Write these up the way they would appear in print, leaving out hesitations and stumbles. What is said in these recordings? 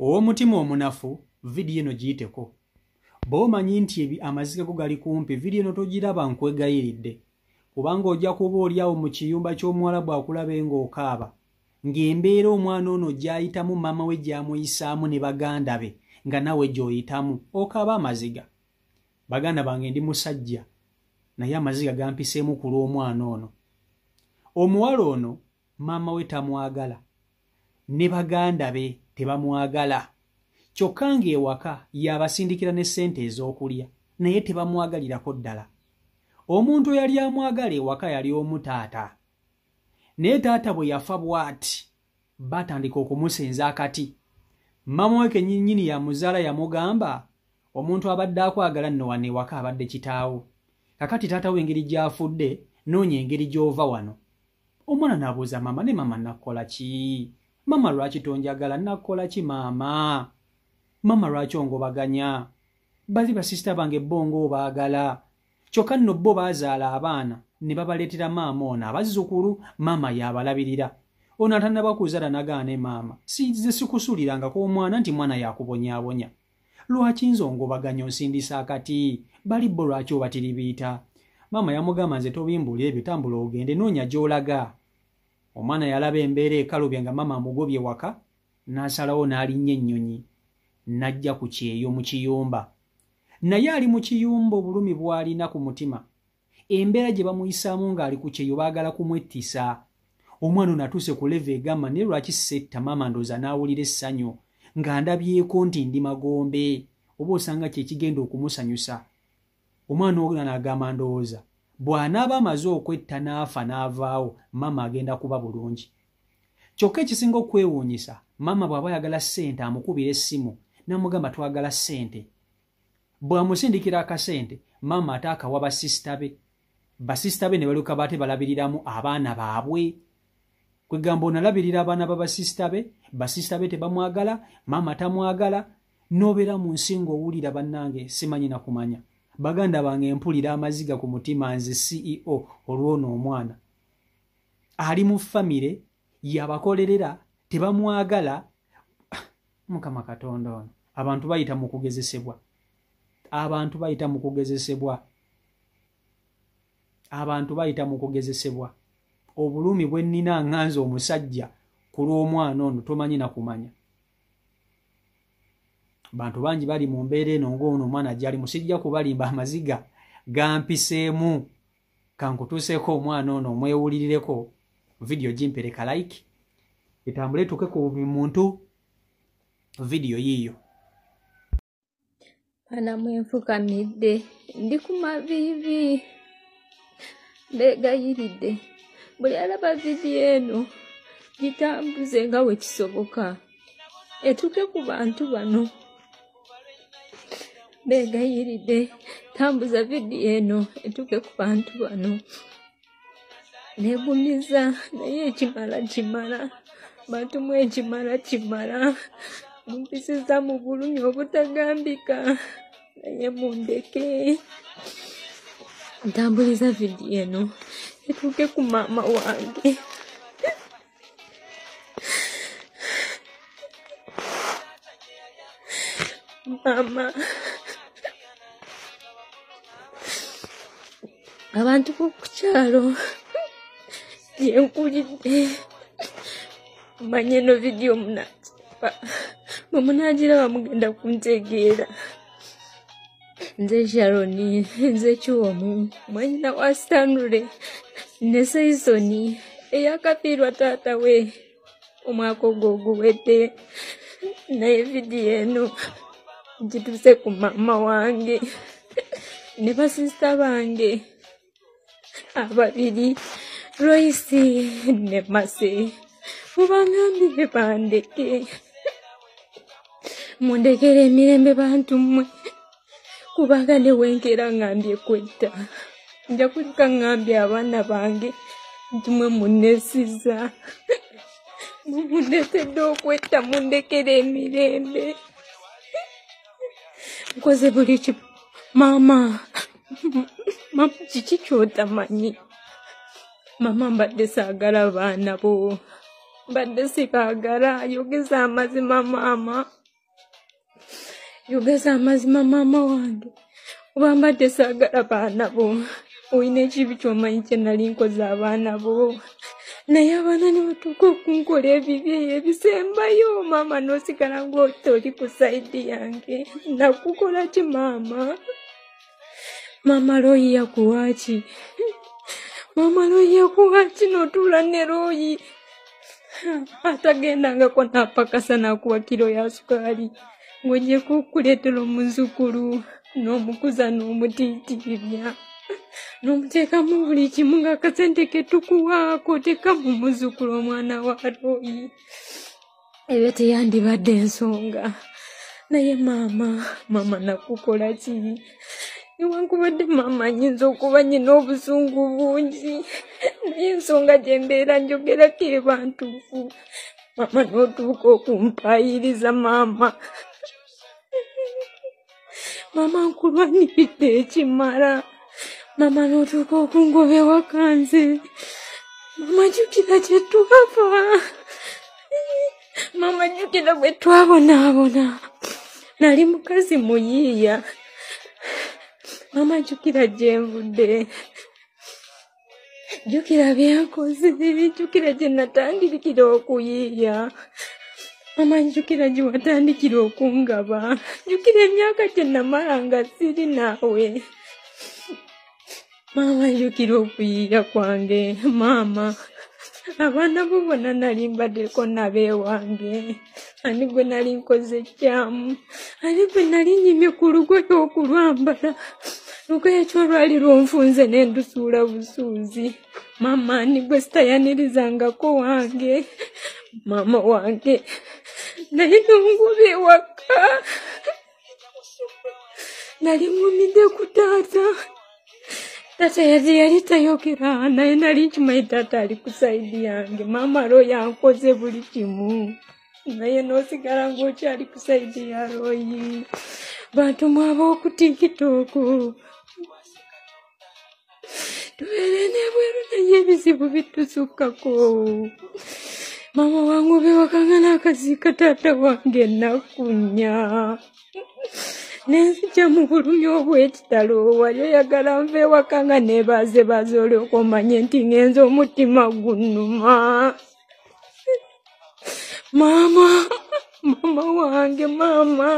Omutima omunafu video eno giyiteko. Bw'omanyi nti amaziga go gali kumpi video eno togiraba nkwegayiridde. Kubanga ojja kuba olyawo mu kiyumba ky'Omuwarabu akulaba ng'okaaba. Ng'embeera omwana ono gy'ayitamu maama we gy'amuyisaamu ne baganda be nga nawe gy'oyitamu okaaba amaziga. Baganda bange ndi musajja naye amaziga gampiseemu ku lw'omwana ono. Omuwala ono maama we tamwagala ne baganda be tebamwagala. Kyokka ng'ewaka y'abasindikira ne ssente ez'okulya naye tebamwagalirako ddala. Omuntu yali amwagala ewaka yali omu taata. Naye taata bwe yafa bw'ati batandika okumusenza akati. Maama we kennyini yamuzaala yamugamba omuntu abadde akwagala nno wano ewaka abadde kitaawo. Kakati taata we engeri gy'afudde noonya engeri gy'ova wano. Omwana n'abuuza maama, ne maama nakola ki? Maama lwaki tonjagala? Nakola ki maama? Maama lwaki ongobaganya? Bali basisita bange bongo obaagala. Kyokka nno bo baazaala abaana ne babaleetera maama ono abazzukulu maama y'abalabirira. Ono atannaba kuzaala nagaane maama. Size sikusuulirangako omwana nti mwana yakubonyaabonya. Lwaki nze ongobaganya onsindisa akati? Bali bo lwaki obatiribiita? Maama yamugamba nze tobimbuulira ebyo, tambula ogende noonya gy'olaga. Omwana yalaba embeera ekalubye nga maama amugobye waka n'asalawo n'alinnya ennyonyi. N'ajja ku kyeyo mu kiyumba. Naye ali mu kiyumba obulumi bw'alina ku mutima. Embeera gye bamuyisaamu ng'ali ku kyeyo baagala kumwettisa. Omwana ono atuuse ku leve egamba naye lwaki setta maama ndooza n'awulira essanyu ng'andabyeko nti ndi magombe oba osanga kye kigenda okumusanyusa. Omwana ono n'agamba ndowooza bw'anaaba amaze okwetta n'afa n'avaawo maama agenda kuba bulungi. Kyokka ekisinga okwewuunyisa maama bw'aba ayagala ssente amukubira essimu n'amugamba twagala ssente. Bw'amusindikira akasente maama ate akawa basisita be. Basisita be ne baluka bate balabiriramu abaana baabwe. Kwegamba onalabirira abaana b'abasisita be, basisita be tebamwagala, maama tamwagala, n'obeera mu nsi ng'owulira bannange simanyi na kumanya. Baganda bange mpulira amaziga ku mutima nze CEO olw'ono omwana. Ali mu famire yabakolerera tebamwagala. Mukama Katonda ono. Abantu bayita mu kugezesebwa. Abantu bayita mu kugezesebwa. Abantu bayita mu kugezesebwa. Obulumi bwe nnina nganze omusajja ku lw'omwana ono tomanyi na kumanya. Bantu bangi bali mu mbeera eno ng'ono omwana gy'ali musijja kubalimba amaziga gampiseemu. Kankutuuseeko omwana ono omwewulirireko video gimpereka like. Etambule tuke ku buli muntu video yiyo. Ana mwenfukamidde ndi ku maviivi mbegayiridde. Buli alaba vidiyo eno gitambuze nga bwe kisoboka etuuke ku bantu bano. Mbegayiridde tambuza vidiyo eno etuuke ku bantu bano. Neegumiza naye ekimala kimala. Bantu mwe ekimala kimala. Mumpisiza mu bulumi obutagambika naye mundeke. Ntambuliza vidiyo eno etuuke ku maama wange. Maama, abantu b'oku kyalo yenkulidde manye eno vidiyo bwe munaagiraba mugenda kuntegeera. Nze Sharoni, nze Kiwomu, mwanyina wa Stanley ne Saisoni eyakafiirwa taata we omwaka ogwo oguwedde. Naye vidiyo eno gituuse ku maama wange ne basisita bange ababiri, Royce ne Mase. Mubangambire bandeke. Mundekere emirembe bantu mmwe. Kubanga ne wenkera ngambye kwetta. Nja kulika ngambye abaana bange nti mwe munnesiza. Mundeetedde okwetta mundekere emirembe. Nkoze buli kimu. Maama, kiki ky'otamanyi? Maama mbadde saagala baana bo. Mbadde sibaagala, yogeza amazima maama. yogeza amazima mama wange obamba tesagala baana bo oyina ekibi kyomanyi kye nali nkoze abaana bo naye abaana ne batuuka okunkola ebibi ebisembayo maama n'osigala ng'otoli ku saidi yange nakukola ki maama Royi yakuwaki Mama Royi yakuwaki n'otuula ne Royi atagendangako n'apakasa n'akuwa kiro ya sukaali ng'ogyeko okuleetera omuzukulu n'omukuza n'omutiitirira n'omuteekamu buli kimu ng'akasente ke tukuwaako teekamu muzukulu omwana wa Royi ebyo teyandibadde ensonga naye maama nakukola ki newankubadde maama nyinza okuba nyina obusungu bungi naye ensonga gye mbeera njogerako eba ntuufu maama n'otuuka okumpaayiriza maama nkulwaniridde ekimala maama n'otuuka okungoba ewaka nze maama jjukira gye twava maama jjukira bwe twabonaabona nali mukazi muyiiya maama jjukira gye nvudde jjukira byenkoze jjukira gye natandikira okuyiiya maama jjukira gye watandikira okungaba jjukira emyaka gye namala nga siri naawe maama jjukira okuyiiya kwange maama abaana bo bonna nali mbaddeko nabeewange ani gwe nali nkoze ekyamu ani gwe nali nyimye ku lugoye okulwambala lugoye kyolwali lwonfunze ne ndusuula busuuzi maama ani gwe sitayanirizangako wange maama wange naye nongoba ewaka nali ngumidde ku taata yali tayogera naye nali nkimanyi taata ali ku saidi yange maama Royi yankoze buli kimu naye n'osigala ng'okyali ku saidi ya Royi bantu mwaba oku TikTok tubeere n'ebweru naye ebizibu bitusukkako maama wange obewakanga n'akaziika taata wange nakunya nenzija mu bulumi obw'ekitalo wali oyagala nva ewaka nga neebaaze olyoka omanye nti ngenza omutima gunnuma maama wange maama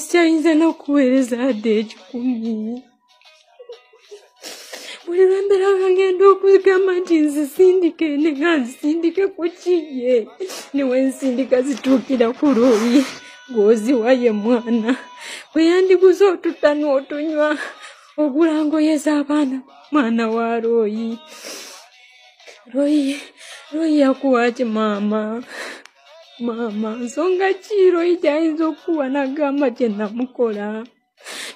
sikyayinza n'okuweereza adde 10 buli lwembeera ngenda okugamba nti nzisindike nga nzisindike ku kiye newe nsindika zituukira ku Royi ng'oziwaye mwana bwe yandiguza otutta n'otunywa ogula ngoye z'abaana mwana wa Royi yakuwaki maama nsonga ki Royi gy'ayinza okuwa n'agamba kye namukola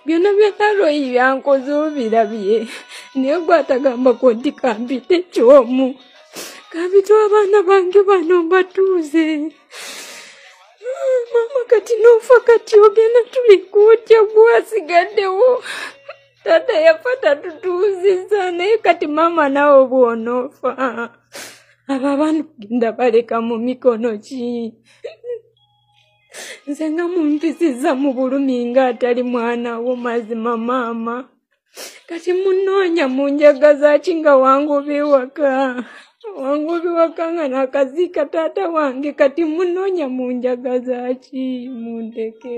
byonna Royi byankoze obirabye naye gwatagambako nti kampite kyomu kampite abaana bange bano mbatuuze maama kati n'ofa kati ogenda tuli kuotya bwasigaddewo taata yafa tatutuuziza naye kati maama nawe bw'onoofa abo abaana genda baleka mu mikono ki nze nga mumpisiza mu bulumi ng'atali mwana wo mazima maama kati munoonya munjagaza ki nga wangoba ewaka nga n'akaziika taata wange kati munoonya munjagaza ki mundeke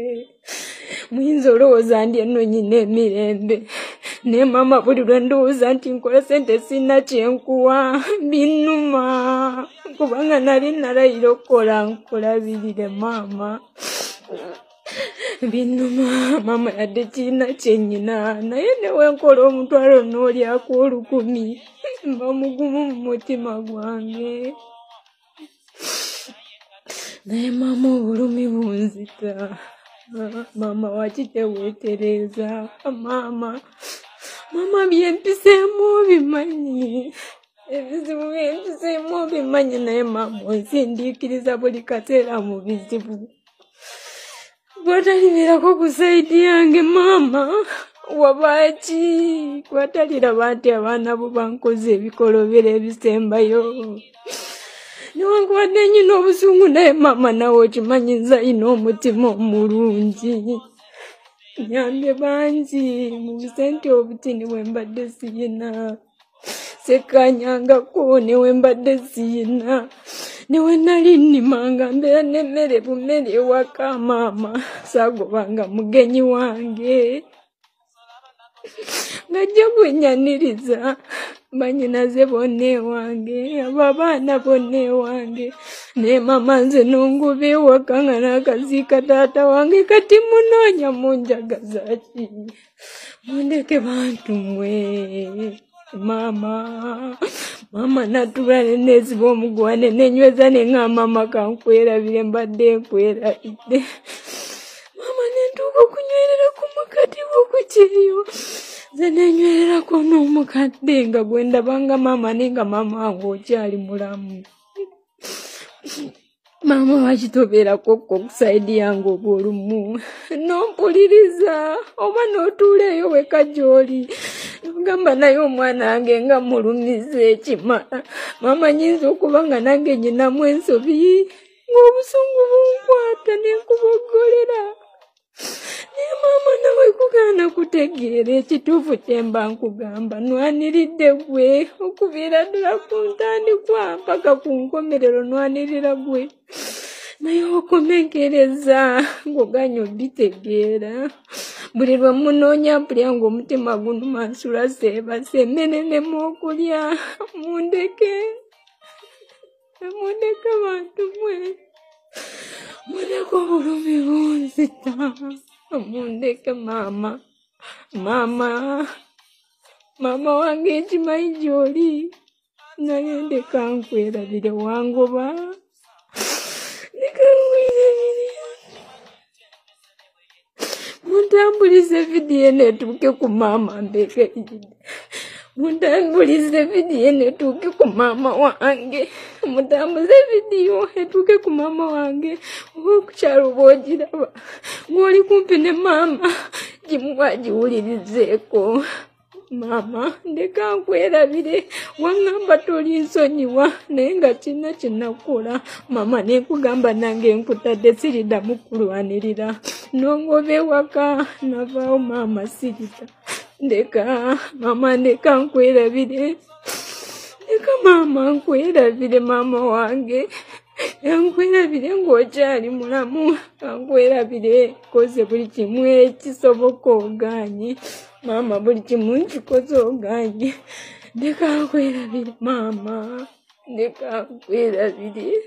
muyinza olowooza ndi eno nyina emirembe naye maama buli lwe ndowooza nti nkola sente sina kyenkuwa binnuma kubanga nali nalayira okukola nkulabirire maama binnuma maama yadde kiina kyennyina naye newe nkola omutwalo n'olyako 10 mba mugumu mu mutima gwange naye maama obulumi bunzita maama waki teweetereza maama byempiseemu obimanyi ebizibu byempiseemu obimanyi naye maama onsindiikiriza buli kaseera mu bizibu bw'otalibeerako ku saidi yange maama wabaki bw'otaliraba nti abaana bo bankoze ebikolobero ebisembayo newankubadde nyina obusungu naye maama nawe okimanyi nze alina omutima omulungi. Nyambye bangi mu busente obutini bwe mbadde siyina. Sekanyangako newe mbadde siyina. Newe nali nnimanga mbeera n'emmere bumere ewaka maama saagobanga mugenyi wange. Ng'ajja gwenyaniriza banyinaze bonna ewange, abo abaana bonna ewange. Naye maama nze n'ongoba ewaka nga n'akaziika taata wange kati munoonya munjagaza ki? Mundeke bantu mmwe. Maama natuula neneesiba omuguwa nenenyweza ne nga maama kankwerabire mbadde nkwerabidde. Maama nentuuka okunywerera ku mukati w'okukyeyo. Nze nenywererako n'omukadde nga gwe ndabanga maama naye nga maama wange okyali mulamu. Maama wakitobeerako ku saidi yange oba olumu n'ompuliriza oba n'otuula eyo weka gy'oli. Gamba naye omwana wange nga mulumiza ekimala. Maama nyinza okuba nga nange nyinamu ensobi ng'obusungu bunkwata ne nkubogolera. Naye maama nawe kugaana kutegeera ekituufu kye mba nkugamba. Nwaniriridde gwe okuviira ddala ku ntandikwa mpaka ku nkomerero nwanirira gwe. Naye okomenkereza ng'oganya obitegeera. Buli lwe munoonya mpulira ng'omutima gunuma nsula seebase emmere okulya. Mundeke bantu mwe. Mundeke obulumi bunzita. Mundeke maama. Maama wange ekimanyi gy'oli. Naye ndeka nkwerabire wangoba. Ndeka nkwerabire. Muntambulize vidiyo netuuke ku maama mbeekeridde. Muntambulize vidiyo netuuke ku maama wange. Mutambuze vidiyo etuuke ku maama wange. Oba okukyalo bw'ogiraba ng'oli kumpi ne maama gimuwa giwulirizeeko. Maama ndeka nkwerabire. Waŋŋamba toli nsonyiwa naye nga kirina kye nakola. Maama ne nkugamba nange nkutadde siriddamu kulwanirira. N'ongoba ewaka navaawo maama sirita. Ndeka maama ndeka nkwerabire. Ndeka maama nkwerabire maama wange. Nkwerabire ng'okyali mulamu. Nkwerabire koze buli kimu ekisoboka ogaanye. Maama buli kimu nkikoze ogaanye. Ndeka nkwerabire maama. Ndeka nkwerabire.